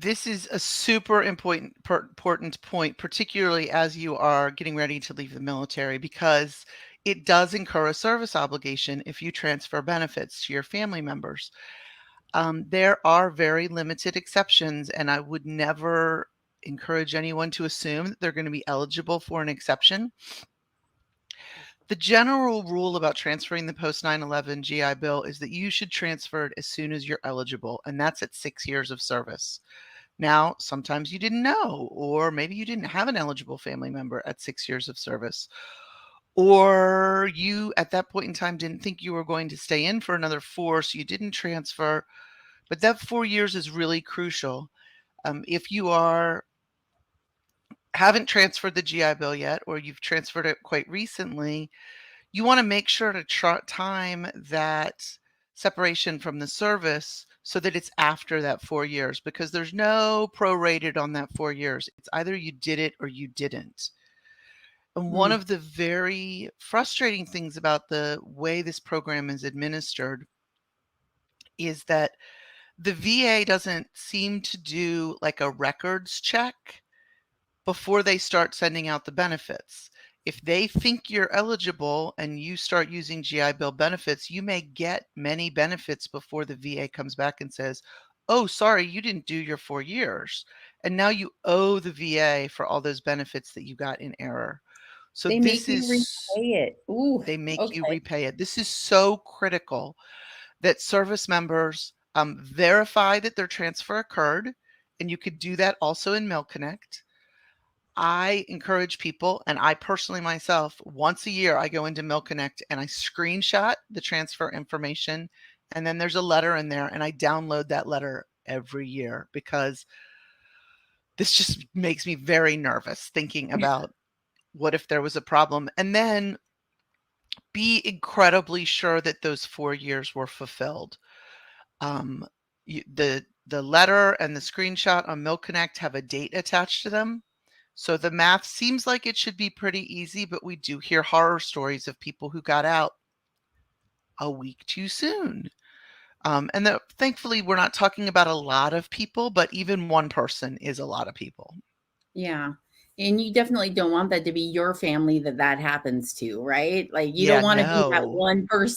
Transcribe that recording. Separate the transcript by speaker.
Speaker 1: This is a super important point, particularly as you are getting ready to leave the military, because it does incur a service obligation if you transfer benefits to your family members. There are very limited exceptions, and I would never encourage anyone to assume that they're going to be eligible for an exception. The general rule about transferring the post 9/11 GI Bill is that you should transfer it as soon as you're eligible, and that's at 6 years of service. Now, sometimes you didn't know, or maybe you didn't have an eligible family member at 6 years of service, or you at that point in time didn't think you were going to stay in for another 4, so you didn't transfer. But that 4 years is really crucial. If you haven't transferred the GI Bill yet, or you've transferred it quite recently, you want to make sure to time that separation from the service so that it's after that 4 years, because there's no prorated on that 4 years. It's either you did it or you didn't. And one
Speaker 2: Mm.
Speaker 1: of the very frustrating things about the way this program is administered is that the VA doesn't seem to do like a records check before they start sending out the benefits. If they think you're eligible and you start using GI Bill benefits, you may get many benefits before the VA comes back and says, "Oh, sorry, you didn't do your 4 years." And now you owe the VA for all those benefits that you got in error. So
Speaker 2: They make
Speaker 1: this
Speaker 2: you
Speaker 1: is,
Speaker 2: repay it. Ooh,
Speaker 1: they make you
Speaker 2: okay.
Speaker 1: repay it. This is so critical that service members verify that their transfer occurred. And you could do that also in MilConnect. I encourage people, and I personally myself, once a year, I go into MilConnect and I screenshot the transfer information. And then there's a letter in there, and I download that letter every year because this just makes me very nervous thinking about what if there was a problem. And then be incredibly sure that those 4 years were fulfilled. Um, the letter and the screenshot on MilConnect have a date attached to them. So the math seems like it should be pretty easy, but we do hear horror stories of people who got out a week too soon. Thankfully, we're not talking about a lot of people, but even one person is a lot of people.
Speaker 2: Yeah. And you definitely don't want that to be your family that happens to, right? Like, you don't
Speaker 1: Yeah,
Speaker 2: wanna be that
Speaker 1: no.
Speaker 2: one person